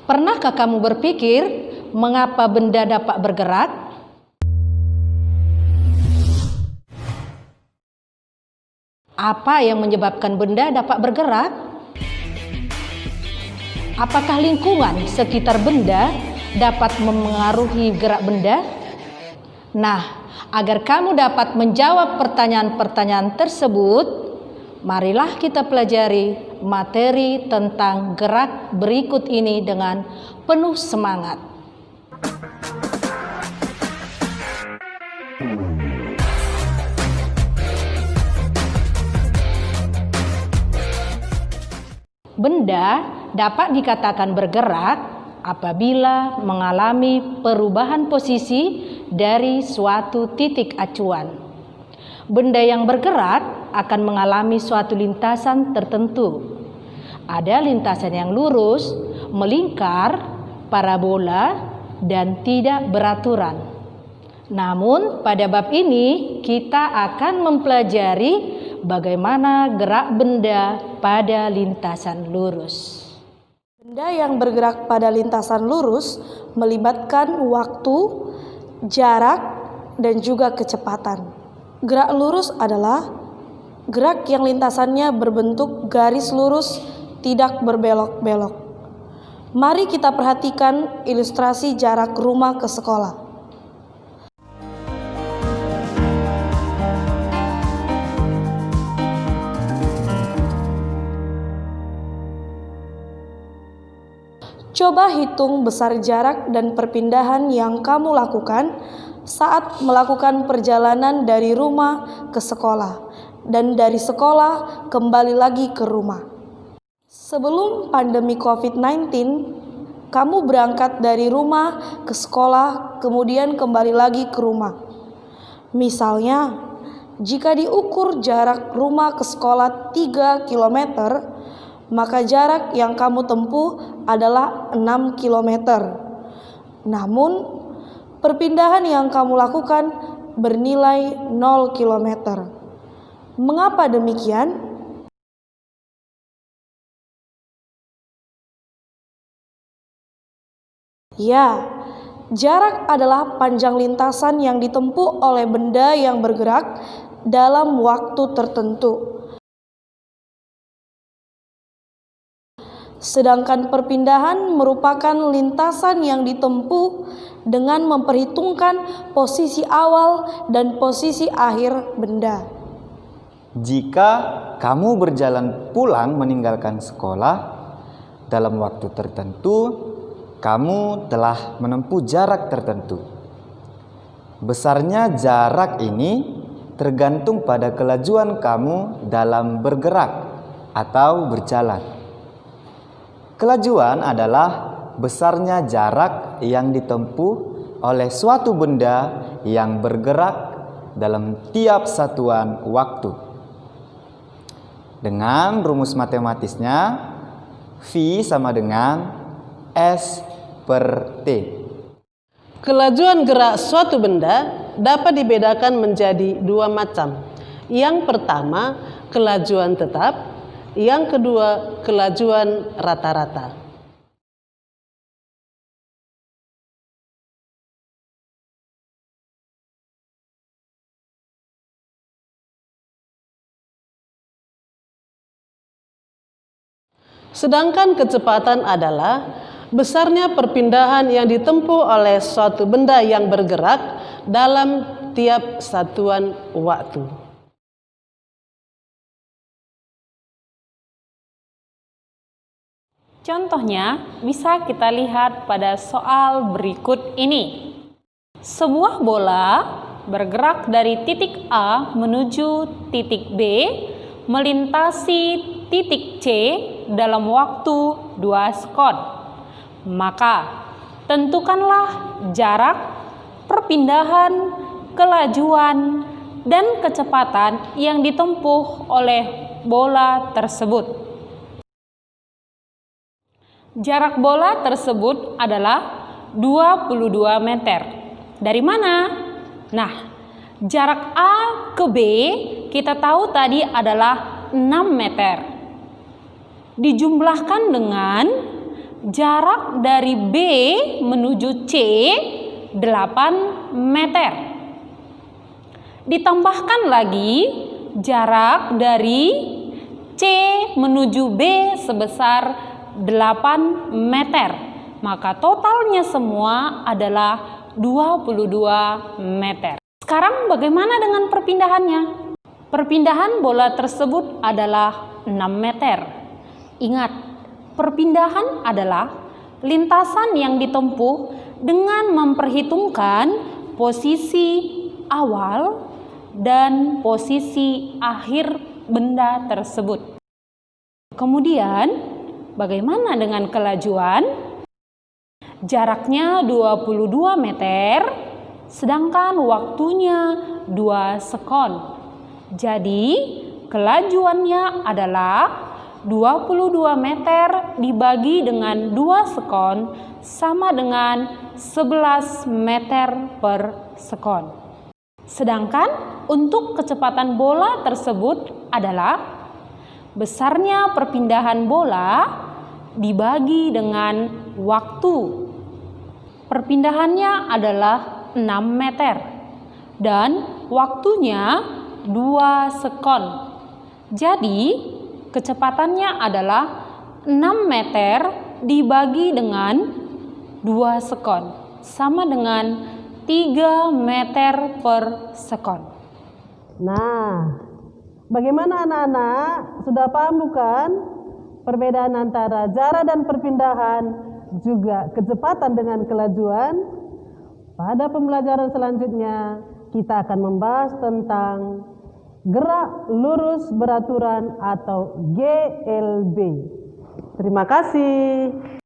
Pernahkah kamu berpikir mengapa benda dapat bergerak? Apa yang menyebabkan benda dapat bergerak? Apakah lingkungan sekitar benda dapat memengaruhi gerak benda? Nah, agar kamu dapat menjawab pertanyaan-pertanyaan tersebut, marilah kita pelajari materi tentang gerak berikut ini dengan penuh semangat. Benda dapat dikatakan bergerak apabila mengalami perubahan posisi dari suatu titik acuan. Benda yang bergerak akan mengalami suatu lintasan tertentu. Ada lintasan yang lurus, melingkar, parabola, dan tidak beraturan. Namun pada bab ini kita akan mempelajari bagaimana gerak benda pada lintasan lurus. Benda yang bergerak pada lintasan lurus melibatkan waktu, jarak, dan juga kecepatan. Gerak lurus adalah gerak yang lintasannya berbentuk garis lurus, tidak berbelok-belok. Mari kita perhatikan ilustrasi jarak rumah ke sekolah. Coba hitung besar jarak dan perpindahan yang kamu lakukan saat melakukan perjalanan dari rumah ke sekolah dan dari sekolah kembali lagi ke rumah. Sebelum pandemi COVID-19, kamu berangkat dari rumah ke sekolah kemudian kembali lagi ke rumah. Misalnya, jika diukur jarak rumah ke sekolah 3 km, maka jarak yang kamu tempuh adalah 6 km. Namun, perpindahan yang kamu lakukan bernilai 0 km. Mengapa demikian? Ya, jarak adalah panjang lintasan yang ditempuh oleh benda yang bergerak dalam waktu tertentu. Sedangkan perpindahan merupakan lintasan yang ditempuh dengan memperhitungkan posisi awal dan posisi akhir benda. Jika kamu berjalan pulang meninggalkan sekolah dalam waktu tertentu, kamu telah menempuh jarak tertentu. Besarnya jarak ini tergantung pada kelajuan kamu dalam bergerak atau berjalan. Kelajuan adalah besarnya jarak yang ditempuh oleh suatu benda yang bergerak dalam tiap satuan waktu. Dengan rumus matematisnya, V sama dengan S per T. Kelajuan gerak suatu benda dapat dibedakan menjadi dua macam. Yang pertama, kelajuan tetap. Yang kedua, kelajuan rata-rata. Sedangkan kecepatan adalah besarnya perpindahan yang ditempuh oleh suatu benda yang bergerak dalam tiap satuan waktu. Contohnya bisa kita lihat pada soal berikut ini. Sebuah bola bergerak dari titik A menuju titik B, melintasi titik C dalam waktu 2 sekon. Maka tentukanlah jarak, perpindahan, kelajuan, dan kecepatan yang ditempuh oleh bola tersebut. Jarak bola tersebut adalah 22 meter. Dari mana? Nah, jarak A ke B kita tahu tadi adalah 6 meter. Dijumlahkan dengan jarak dari B menuju C 8 meter. Ditambahkan lagi jarak dari C menuju B sebesar 8 meter. Maka totalnya semua adalah 22 meter. Sekarang bagaimana dengan perpindahannya? Perpindahan bola tersebut adalah 6 meter. Ingat, perpindahan adalah lintasan yang ditempuh dengan memperhitungkan posisi awal dan posisi akhir benda tersebut. Kemudian, bagaimana dengan kelajuan? Jaraknya 22 meter, sedangkan waktunya 2 sekon. Jadi, kelajuannya adalah 22 meter dibagi dengan 2 sekon sama dengan 11 meter per sekon. Sedangkan untuk kecepatan bola tersebut adalah besarnya perpindahan bola dibagi dengan waktu. Perpindahannya adalah 6 meter dan waktunya 2 sekon. Jadi kecepatannya adalah 6 meter dibagi dengan 2 sekon sama dengan 3 meter per sekon. Nah, bagaimana anak-anak? Sudah paham bukan? Perbedaan antara jarak dan perpindahan, juga kecepatan dengan kelajuan. Pada pembelajaran selanjutnya, kita akan membahas tentang gerak lurus beraturan atau GLB. Terima kasih.